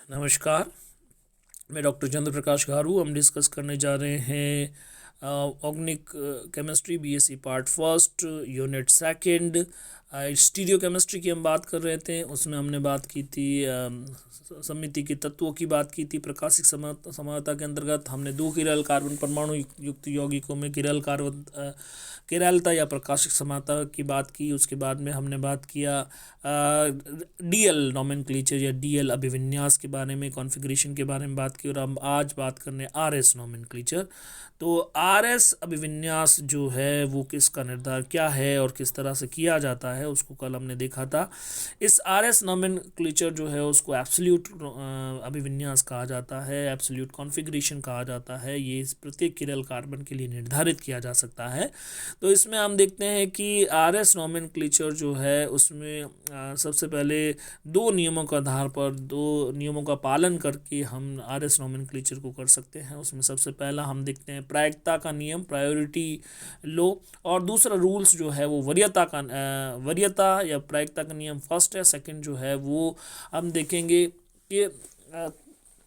नमस्कार, मैं डॉक्टर चंद्र प्रकाश गारू। हम डिस्कस करने जा रहे हैं organic chemistry BSc part first unit second. Stereo chemistry की हम बात कर रहे थे। उसमें हमने बात की थी समिति के तत्वों की बात की थी। प्रकाशिक समानता के अंतर्गत हमने दो किरल कार्बन परमाणु युक्त यौगिकों में किरलता या प्रकाशिक समानता की बात की। उसके बाद में हमने बात किया डीएल नोमेनक्लेचर या डीएल अभिविन्यास के बारे में, कॉन्फ़िगरेशन के बारे में बात की। और हम आज बात करने आरएस नोमेनक्लेचर। तो आरएस अभिविन्यास जो है वो किसका निर्धारण क्या है और किस तरह से किया जाता है, उसको कल हमने देखा था। इस आरएस नोमेनक्लेचर जो है उसको एब्सोल्यूट अभिविन्यास कहा जाता है, एब्सोल्यूट कॉन्फ़िगरेशन कहा जाता है। ये इस प्रत्येक किरल कार्बन के लिए निर्धारित किया जा सकता है। तो इसमें हम देखते हैं कि आरएस नोमेनक्लेचर जो है उसमें सबसे पहले दो नियमों के आधार पर, दो नियमों का पालन करके हम आरएस नोमेनक्लेचर को कर सकते हैं। उसमें सबसे पहला हम देखते हैं प्रायिकता का नियम, प्रायोरिटी लो। और दूसरा रूल्स जो है वो वरीयता या प्रायिकता का नियम फर्स्ट है। सेकंड जो है वो हम देखेंगे कि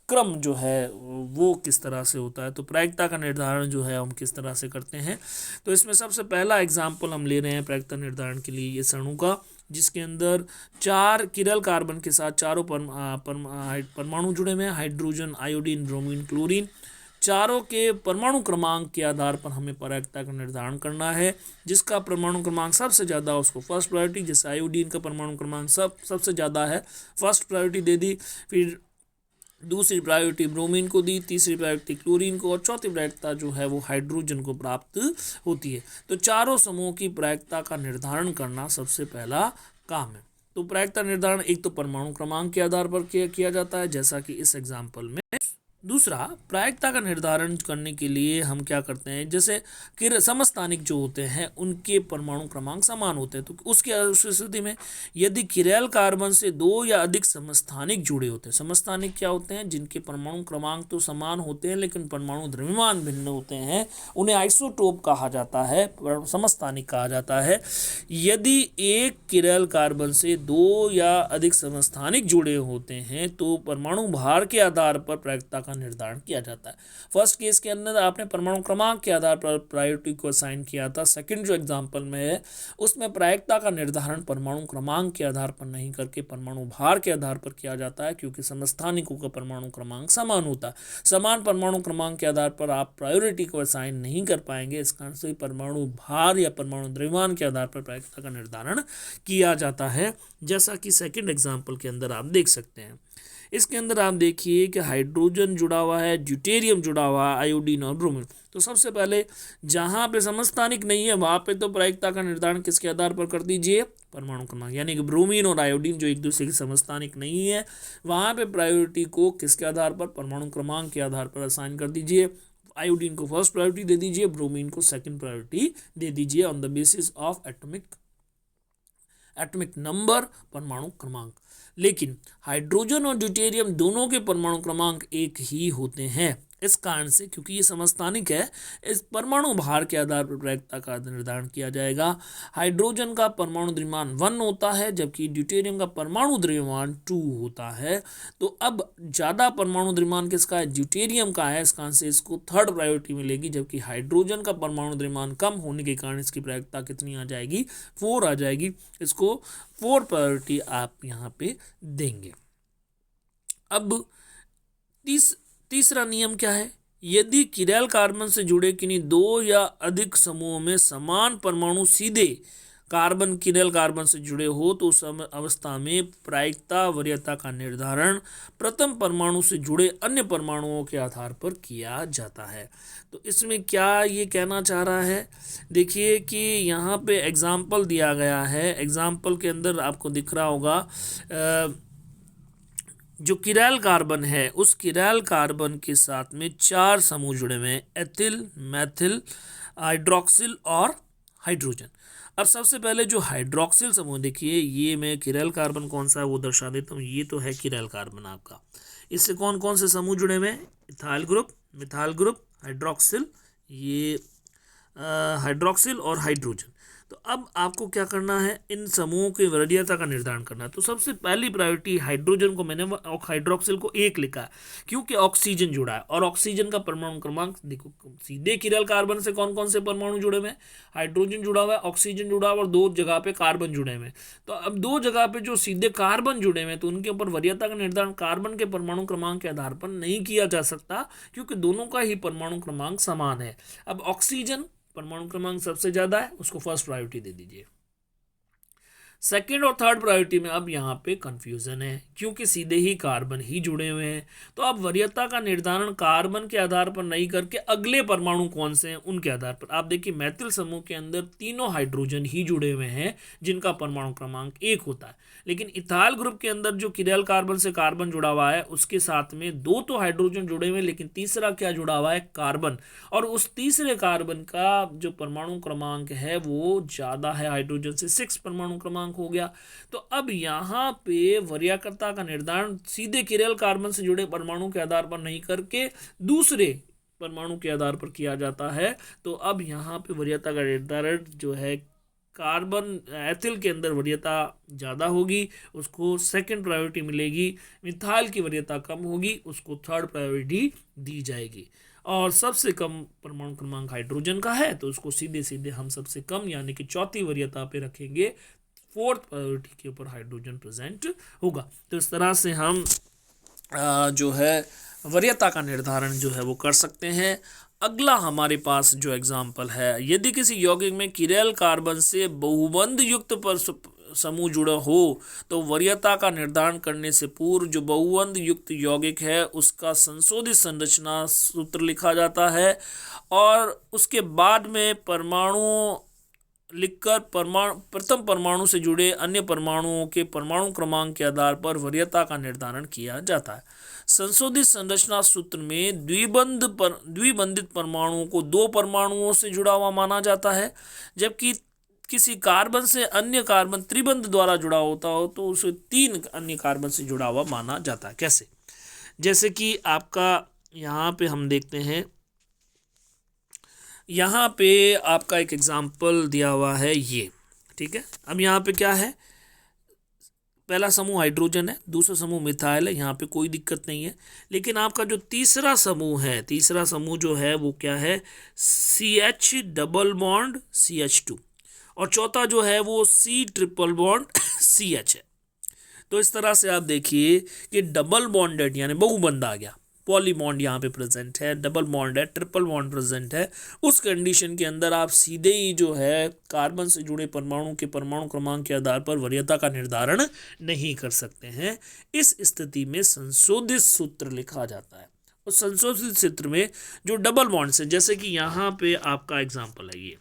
क्रम जो है वो किस तरह से होता है। तो प्रायिकता का निर्धारण जो है हम किस तरह से करते हैं। तो इसमें सबसे पहला एग्जाम्पल हम ले रहे हैं प्रायिकता निर्धारण के लिए ये अणु का, जिसके अंदर 4 किरल कार्बन के साथ चारों परमाणु जुड़े हुए हैं, हाइड्रोजन, आयोडीन, ब्रोमीन, क्लोरीन। चारों के परमाणु क्रमांक के आधार पर हमें प्रायिकता का निर्धारण करना है। जिसका परमाणु क्रमांक सबसे ज़्यादा उसको फर्स्ट प्रायोरिटी, जैसे आयोडीन का परमाणु क्रमांक सबसे ज़्यादा है, फर्स्ट प्रायोरिटी दे दी। फिर दूसरी प्रायोरिटी ब्रोमीन को दी, तीसरी प्रायोरिटी क्लोरीन को, और चौथी प्रायिकता जो है वो हाइड्रोजन को प्राप्त होती है। तो चारों समूहों की प्रायिकता का निर्धारण करना सबसे पहला काम है। तो प्रायिकता निर्धारण एक तो परमाणु क्रमांक के आधार पर किया जाता है, जैसा कि इस एग्जाम्पल में। दूसरा, प्रायिकता का निर्धारण करने के लिए हम क्या करते हैं, जैसे कि समस्थानिक जो होते हैं उनके परमाणु क्रमांक समान होते हैं। तो उसकी स्थिति में यदि किरल कार्बन से दो या अधिक समस्थानिक जुड़े होते हैं, समस्थानिक क्या होते हैं, जिनके परमाणु क्रमांक तो समान होते हैं लेकिन परमाणु द्रव्यमान भिन्न होते हैं, उन्हें आइसोटोप कहा जाता है, समस्थानिक कहा जाता है। यदि एक किरल कार्बन से दो या अधिक समस्थानिक जुड़े होते हैं तो परमाणु भार के आधार पर प्रायिकता का निर्धारण किया जाता है। फर्स्ट केस के अंदर आपने परमाणु क्रमांक के आधार पर प्रायोरिटी को असाइन किया था। सेकंड जो एग्जांपल में है उसमें प्रायिकता का निर्धारण परमाणु क्रमांक के आधार पर नहीं करके परमाणु भार के आधार पर किया जाता है, क्योंकि समस्थानिकों का परमाणु क्रमांक समान होता है। समान परमाणु क्रमांक के आधार पर आप प्रायोरिटी को असाइन नहीं कर पाएंगे। इस कारण से परमाणु भार या परमाणु द्रव्यमान के आधार पर प्रायिकता का निर्धारण किया जाता है, जैसा कि सेकंड एग्जांपल के अंदर आप देख सकते हैं। इसके अंदर आप देखिए कि हाइड्रोजन जुड़ा हुआ है, ड्यूटेरियम जुड़ा हुआ है, आयोडीन और ब्रोमीन। तो सबसे पहले जहाँ पे समस्थानिक नहीं है वहाँ पे तो प्रायिकता का निर्धारण किसके आधार पर कर दीजिए, परमाणु क्रमांक। यानी कि ब्रोमीन और आयोडीन जो एक दूसरे के समस्थानिक नहीं है, वहाँ पे प्रायोरिटी को किसके आधार पर, परमाणु क्रमांक के आधार पर असाइन कर दीजिए। आयोडीन को फर्स्ट प्रायोरिटी दे दीजिए, ब्रोमीन को सेकंड प्रायोरिटी दे दीजिए on the basis of atomic number, परमाणु क्रमांक। लेकिन हाइड्रोजन और ड्यूटेरियम दोनों के परमाणु क्रमांक एक ही होते हैं। इस कारण से, क्योंकि ये समस्थानिक है, इस परमाणु भार के आधार पर प्रायिकता का निर्धारण किया जाएगा। हाइड्रोजन का परमाणु द्रव्यमान 1 होता है, जबकि ड्यूटेरियम का परमाणु द्रव्यमान 2 होता है। तो अब ज़्यादा परमाणु द्रव्यमान किसका है, ड्यूटेरियम का है। इस कारण से इसको थर्ड प्रायोरिटी मिलेगी, जबकि हाइड्रोजन का परमाणु द्रव्यमान कम होने के कारण इसकी प्रायिकता कितनी आ जाएगी, 4 आ जाएगी। इसको 4 प्रायोरिटी आप यहाँ पे देंगे। अब तीसरा नियम क्या है, यदि किरल कार्बन से जुड़े किन्हीं दो या अधिक समूहों में समान परमाणु सीधे किरल कार्बन से जुड़े हो तो उस अवस्था में प्रायिकता वरीयता का निर्धारण प्रथम परमाणु से जुड़े अन्य परमाणुओं के आधार पर किया जाता है। तो इसमें क्या ये कहना चाह रहा है, देखिए कि यहाँ पे एग्जाम्पल दिया गया है। एग्जाम्पल के अंदर आपको दिख रहा होगा जो किरल कार्बन है उस किरल कार्बन के साथ में 4 समूह जुड़े हुए हैं, एथिल, मैथिल, हाइड्रोक्सिल और हाइड्रोजन। अब सबसे पहले जो हाइड्रोक्सिल समूह, देखिए ये मैं किरल कार्बन कौन सा है वो दर्शा देता हूँ। ये तो है किरल कार्बन आपका। इससे कौन कौन से समूह जुड़े हुए हैं, ethyl group, methyl group, hydroxyl, ये हाइड्रोक्सिल और हाइड्रोजन। तो अब आपको क्या करना है, इन समूहों की वरीयता का निर्धारण करना है। तो सबसे पहली प्रायोरिटी हाइड्रोजन को मैंने हाइड्रोक्सिल को 1 लिखा है क्योंकि ऑक्सीजन जुड़ा है, और ऑक्सीजन का परमाणु क्रमांक देखो, सीधे किरल कार्बन से कौन कौन से परमाणु जुड़े हुए हैं, हाइड्रोजन जुड़ा हुआ है, ऑक्सीजन जुड़ा हुआ है, और 2 जगह पे कार्बन जुड़े हुए हैं। तो अब 2 जगह पे जो सीधे कार्बन जुड़े हुए हैं तो उनके ऊपर वरीयता का निर्धारण कार्बन के परमाणु क्रमांक के आधार पर नहीं किया जा सकता क्योंकि दोनों का ही परमाणु क्रमांक समान है। अब ऑक्सीजन परमाणु क्रमांक सबसे ज्यादा है, उसको फर्स्ट प्रायोरिटी दे दीजिए। सेकेंड और थर्ड प्रायोरिटी में अब यहाँ पे कंफ्यूजन है क्योंकि सीधे ही कार्बन ही जुड़े हुए हैं। तो अब वरीयता का निर्धारण कार्बन के आधार पर नहीं करके अगले परमाणु कौन से हैं उनके आधार पर। आप देखिए मैथिल समूह के अंदर तीनों हाइड्रोजन ही जुड़े हुए हैं जिनका परमाणु क्रमांक 1 होता है, लेकिन इथाइल ग्रुप के अंदर जो किरल कार्बन से कार्बन जुड़ा हुआ है उसके साथ में 2 तो हाइड्रोजन जुड़े हुए हैं, लेकिन तीसरा क्या जुड़ा हुआ है, कार्बन, और उस तीसरे कार्बन का जो परमाणु क्रमांक है वो ज्यादा है हाइड्रोजन से, 6 परमाणु क्रमांक हो गया। तो अब यहाँ पे वरीयता का निर्धारण सीधे किरल कार्बन से जुड़े परमाणु के आधार पर नहीं करके दूसरे परमाणु के आधार पर किया जाता है। तो अब यहाँ पे वरीयता का निर्धारण जो है कार्बन एथिल के अंदर वरीयता ज़्यादा होगी, उसको सेकंड प्रायोरिटी मिलेगी। मिथाइल की वरीयता कम होगी, उसको थर्ड प्रायोरिटी दी जाएगी। और सबसे कम परमाणु क्रमांक हाइड्रोजन का है तो उसको सीधे सीधे हम सबसे कम यानी कि चौथी वरीयता पे रखेंगे, फोर्थ प्रायोरिटी के ऊपर हाइड्रोजन प्रेजेंट होगा। तो इस तरह से हम जो है वरीयता का निर्धारण जो है वो कर सकते हैं। अगला हमारे पास जो एग्जाम्पल है, यदि किसी यौगिक में किरल कार्बन से बहुबंध युक्त पर समूह जुड़ा हो तो वरीयता का निर्धारण करने से पूर्व जो बहुबंध युक्त यौगिक है उसका संशोधित संरचना सूत्र लिखा जाता है, और उसके बाद में परमाणु लिखकर प्रथम परमाणु से जुड़े अन्य परमाणुओं के परमाणु क्रमांक के आधार पर वरीयता का निर्धारण किया जाता है। संशोधित संरचना सूत्र में द्विबंधित परमाणुओं को 2 परमाणुओं से जुड़ा हुआ माना जाता है, जबकि किसी कार्बन से अन्य कार्बन त्रिबंध द्वारा जुड़ा होता हो तो उसे 3 अन्य कार्बन से जुड़ा हुआ माना जाता है। कैसे, जैसे कि आपका यहाँ पे हम देखते हैं, यहाँ पे आपका एक एग्जाम्पल दिया हुआ है ये, ठीक है। अब यहाँ पे क्या है, पहला समूह हाइड्रोजन है, दूसरा समूह मिथाइल है, यहाँ पे कोई दिक्कत नहीं है। लेकिन आपका जो तीसरा समूह है, तीसरा समूह जो है वो क्या है, CH डबल बॉन्ड CH2, और चौथा जो है वो C ट्रिपल बॉन्ड CH है। तो इस तरह से आप देखिए कि डबल बॉन्डेड यानी बहुबंध आ गया, पॉली बॉन्ड यहाँ पे प्रेजेंट है, डबल बॉन्ड है, ट्रिपल बॉन्ड प्रेजेंट है। उस कंडीशन के अंदर आप सीधे ही जो है कार्बन से जुड़े परमाणु के परमाणु क्रमांक के आधार पर वरीयता का निर्धारण नहीं कर सकते हैं। इस स्थिति में संशोधित सूत्र लिखा जाता है। उस संशोधित सूत्र में जो डबल बॉन्ड से, जैसे कि यहाँ पे आपका एग्जाम्पल है,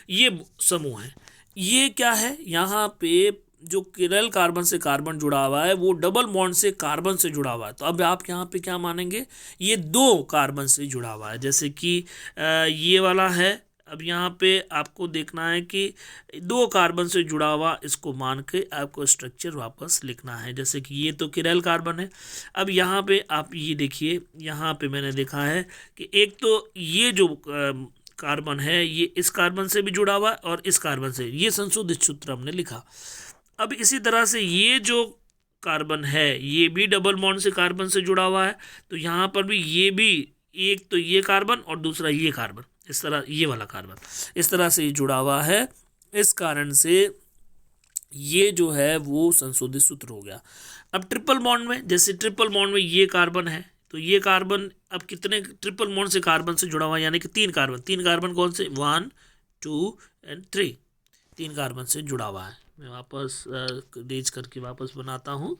ये समूह है, ये क्या है, यहाँ पे जो किरल कार्बन से कार्बन जुड़ा हुआ है वो डबल बॉन्ड से कार्बन से जुड़ा हुआ है। तो अब आप यहाँ पे क्या मानेंगे, ये 2 कार्बन से जुड़ा हुआ है, जैसे कि ये वाला है। अब यहाँ पे आपको देखना है कि 2 कार्बन से जुड़ा हुआ, इसको मान के आपको स्ट्रक्चर वापस लिखना है। जैसे कि ये तो किरल कार्बन है। अब यहाँ पे आप ये देखिए, यहाँ पे मैंने देखा है कि एक तो ये जो कार्बन है ये इस कार्बन से भी जुड़ा हुआ है और इस कार्बन से, ये संशोधित सूत्र हमने लिखा। अब इसी तरह से ये जो कार्बन है ये भी डबल बॉन्ड से कार्बन से जुड़ा हुआ है, तो यहाँ पर भी ये भी, एक तो ये कार्बन और दूसरा ये कार्बन, इस तरह ये वाला कार्बन इस तरह से जुड़ा हुआ है। इस कारण से ये जो है वो संशोधित सूत्र हो गया। अब ट्रिपल बॉन्ड में, जैसे ट्रिपल बॉन्ड में ये कार्बन है तो ये कार्बन अब कितने ट्रिपल बॉन्ड से कार्बन से जुड़ा हुआ है, यानी कि 3 कार्बन। 3 कार्बन कौन से, 1 2 and 3, 3 कार्बन से जुड़ा हुआ है। मैं वापस रेज करके वापस बनाता हूँ।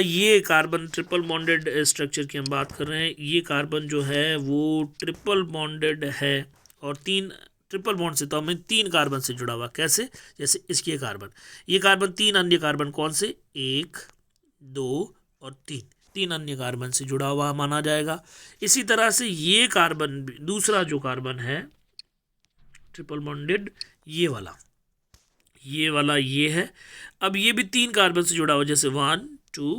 ये कार्बन ट्रिपल बॉन्डेड स्ट्रक्चर की हम बात कर रहे हैं। ये कार्बन जो है वो ट्रिपल बॉन्डेड है और 3 ट्रिपल बॉन्ड से, तो हमें 3 कार्बन से जुड़ा हुआ। कैसे, जैसे इसकी ये कार्बन 3 अन्य कार्बन कौन से, 1 2 और 3 अन्य कार्बन से जुड़ा हुआ माना जाएगा। इसी तरह से ये कार्बन, दूसरा जो कार्बन है ट्रिपल बॉन्डेड, ये वाला ये है। अब ये भी 3 कार्बन से जुड़ा हुआ, जैसे 1 2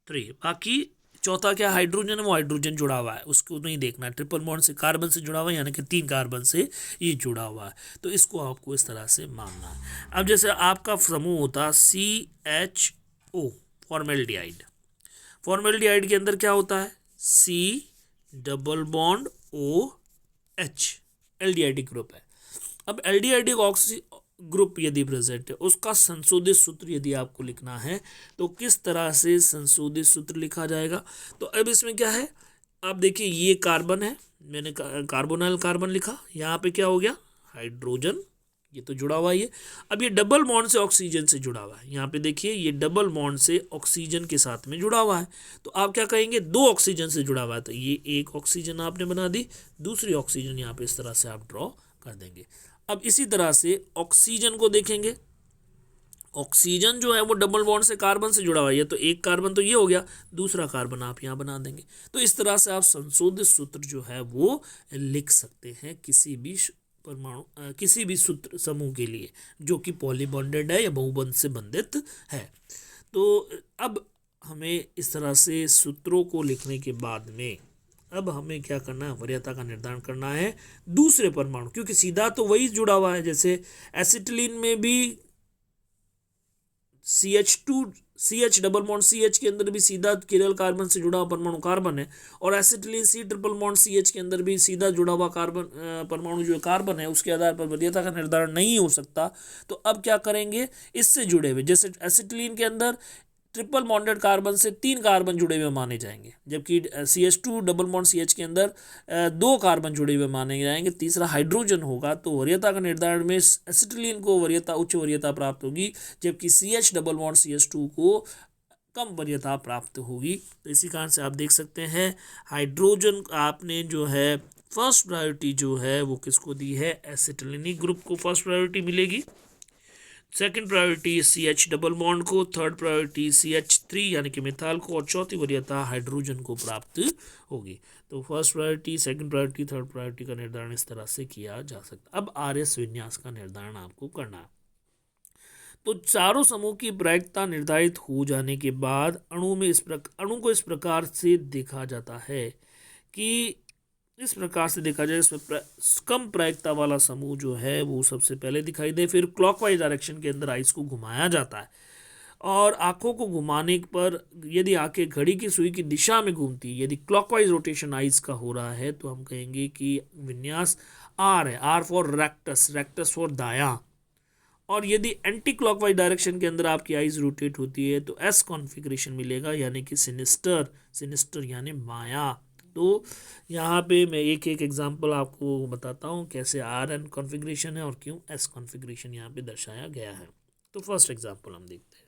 3, बाकी चौथा क्या हाइड्रोजन है, वो हाइड्रोजन जुड़ा हुआ है, उसको नहीं देखना है। ट्रिपल बॉन्ड से कार्बन से जुड़ा हुआ है, यानी कि 3 कार्बन से ये जुड़ा हुआ है, तो इसको आपको इस तरह से मानना है। अब जैसे आपका समूह होता CHO, फॉर्मेल्डिहाइड। फॉर्मेल्डिहाइड के अंदर क्या होता है, C double bond OH, aldehyde group है। अब एल्डिहाइड ऑक्सी ग्रुप यदि प्रेजेंट है, उसका संशोधित सूत्र यदि आपको लिखना है तो किस तरह से संशोधित सूत्र लिखा जाएगा। तो अब इसमें क्या है, आप देखिए ये कार्बन है, मैंने कार्बोनाइल कार्बन लिखा, यहाँ पे क्या हो गया हाइड्रोजन, ये तो जुड़ा हुआ है ये। अब ये डबल बॉन्ड से ऑक्सीजन से जुड़ा हुआ है, यहाँ पे देखिए ये डबल बॉन्ड से ऑक्सीजन के साथ में जुड़ा हुआ है, तो आप क्या कहेंगे 2 ऑक्सीजन से जुड़ा हुआ है, तो ये एक ऑक्सीजन आपने बना दी, दूसरी ऑक्सीजन यहाँ पे इस तरह से आप ड्रॉ कर देंगे। अब इसी तरह से ऑक्सीजन को देखेंगे, ऑक्सीजन जो है वो डबल बॉन्ड से कार्बन से जुड़ा हुआ है, तो एक कार्बन तो ये हो गया, दूसरा कार्बन आप यहाँ बना देंगे। तो इस तरह से आप संशोधित सूत्र जो है वो लिख सकते हैं किसी भी परमाणु, किसी भी सूत्र समूह के लिए जो कि पॉलीबॉन्डेड है या बहुबंध से बंधित है। तो अब हमें इस तरह से सूत्रों को लिखने के बाद में अब हमें क्या करना है, वरीयता का निर्धारण करना है दूसरे परमाणु, क्योंकि सीधा तो वही जुड़ा हुआ है। जैसे एसिटिलीन में भी CH डबल बॉन्ड CH के अंदर भी सीधा किरल कार्बन से जुड़ा हुआ परमाणु कार्बन है, और acetylene C triple bond CH के अंदर भी सीधा जुड़ा हुआ कार्बन परमाणु जो कार्बन है, उसके आधार पर वरीयता का निर्धारण नहीं हो सकता। तो अब क्या करेंगे, इससे जुड़े हुए, जैसे एसिटिलीन के अंदर ट्रिपल बॉन्डेड कार्बन से 3 कार्बन जुड़े हुए माने जाएंगे, जबकि CH2 डबल बॉन्ड CH के अंदर 2 कार्बन जुड़े हुए माने जाएंगे, तीसरा हाइड्रोजन होगा। तो वरीयता का निर्धारण में एसिटिलीन को वरीयता, उच्च वरीयता प्राप्त होगी, जबकि CH डबल बॉन्ड CH2 को कम वरीयता प्राप्त होगी। तो इसी कारण से आप देख सकते हैं हाइड्रोजन आपने जो है फर्स्ट प्रायोरिटी जो है वो किसको दी है, एसिटिलीनिक ग्रुप को फर्स्ट प्रायोरिटी मिलेगी, second priority CH double bond को, थर्ड प्रायोरिटी CH3 यानी कि मिथाइल को, और चौथी वरीयता हाइड्रोजन को प्राप्त होगी। तो first priority, second priority, third priority का निर्धारण इस तरह से किया जा सकता है। अब RS विन्यास का निर्धारण आपको करना है। तो चारों समूह की प्रायिकता निर्धारित हो जाने के बाद अणु को इस प्रकार से देखा जाता है कि इस प्रकार से देखा जाए, इसमें कम प्रायिकता वाला समूह जो है वो सबसे पहले दिखाई दे, फिर क्लॉकवाइज डायरेक्शन के अंदर आइस को घुमाया जाता है, और आंखों को घुमाने पर यदि आंखें घड़ी की सुई की दिशा में घूमती है, यदि क्लॉकवाइज रोटेशन आइस का हो रहा है, तो हम कहेंगे कि विन्यास R है, R for rectus, rectus for दायां। और यदि एंटी क्लॉकवाइज डायरेक्शन के अंदर आपकी आइज रोटेट होती है तो S कॉन्फ़िगरेशन मिलेगा, यानी कि सिनिस्टर, सिनिस्टर यानी माया। तो यहाँ पे मैं एक एक एग्जांपल आपको बताता हूँ कैसे RN कॉन्फ़िगरेशन है और क्यों S कॉन्फ़िगरेशन यहाँ पे दर्शाया गया है। तो फर्स्ट एग्जांपल हम देखते हैं।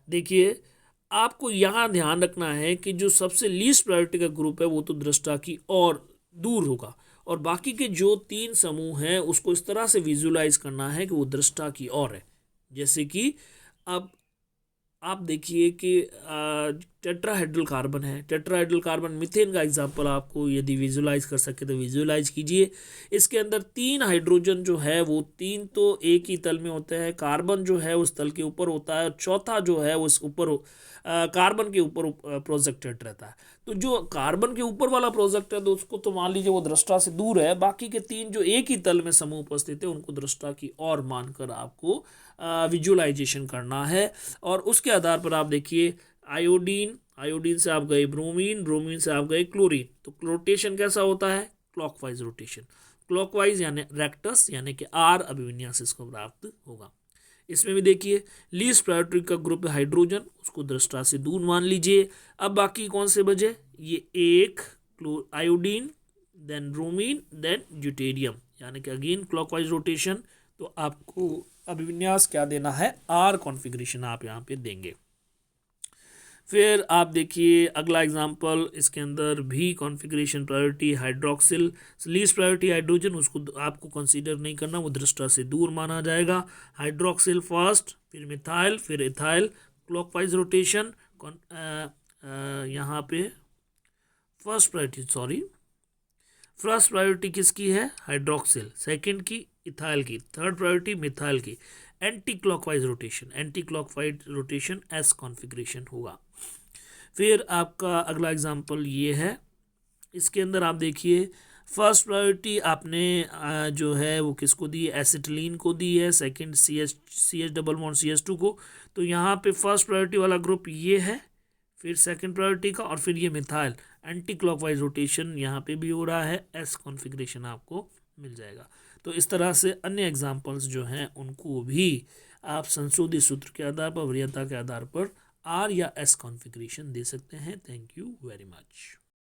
देखिए, आपको यहाँ ध्यान रखना है कि जो सबसे लीस्ट प्रायोरिटी का ग्रुप है वो तो दृष्टा की और दूर होगा, और बाकी के जो 3 समूह हैं उसको इस तरह से विजुलाइज करना है कि वो दृष्टा की ओर है। जैसे कि अब आप देखिए कि टेट्राहेड्रल कार्बन है, टेट्राहेड्रल कार्बन मीथेन का एग्जांपल आपको यदि विजुलाइज कर सके तो विजुलाइज कीजिए। इसके अंदर 3 हाइड्रोजन जो है वो 3 तो एक ही तल में होते हैं, कार्बन जो है उस तल के ऊपर होता है, और चौथा जो है उस ऊपर कार्बन के ऊपर प्रोजेक्टेड रहता है। तो जो कार्बन के ऊपर वाला प्रोजेक्ट है तो उसको तो मान लीजिए वो दृष्टा से दूर है, बाकी के 3 जो एक ही तल में समूह उपस्थित है उनको दृष्टा की ओर मानकर आपको विजुअलाइजेशन करना है। और उसके आधार पर आप देखिए आयोडीन, आयोडीन से आप गए ब्रोमीन, ब्रोमीन से आप गए क्लोरीन, तो रोटेशन कैसा होता है, क्लॉकवाइज रोटेशन, क्लॉकवाइज यानी रेक्टस यानी कि R अभिविन्यास इसको प्राप्त होगा। इसमें भी देखिए लीस्ट प्रायोरिटी का ग्रुप है हाइड्रोजन, उसको दृष्टा से दूर मान लीजिए। अब बाकी कौन से बचे, ये एक iodine, then bromine, then deuterium, यानी कि अगेन क्लॉकवाइज रोटेशन। तो आपको अभिविन्यास क्या देना है, R कॉन्फ़िगरेशन आप यहाँ पे देंगे। फिर आप देखिए अगला एग्जांपल, इसके अंदर भी configuration priority hydroxyl, least priority hydrogen, उसको आपको कंसीडर नहीं करना, वो दृष्टा से दूर माना जाएगा। हाइड्रोक्सिल फर्स्ट, फिर मिथाइल, फिर इथाइल, क्लॉकवाइज रोटेशन। यहाँ पे फर्स्ट प्रायोरिटी किसकी है, हाइड्रोक्सिल, सेकंड की इथाइल की, थर्ड प्रायोरिटी मिथाइल की। Anti clockwise rotation, anti clockwise rotation S configuration होगा। फिर आपका अगला एग्जांपल ये है, इसके अंदर आप देखिए फर्स्ट प्रायोरिटी आपने जो है वो किसको दी है, एसिटिलीन को दी है, second C H double bond CH2 को। तो यहाँ पे फर्स्ट प्रायोरिटी वाला ग्रुप ये है, फिर सेकंड प्रायोरिटी का, और फिर ये मिथाइल एंटी क्लॉकवाइज रोटेशन यहाँ पे भी हो रहा है, S कॉन्फ़िगरेशन आपको मिल जाएगा। तो इस तरह से अन्य एग्जांपल्स जो हैं उनको भी आप संशोधित सूत्र के आधार पर, वरीयता के आधार पर R या S कॉन्फ़िगरेशन दे सकते हैं। Thank you very much.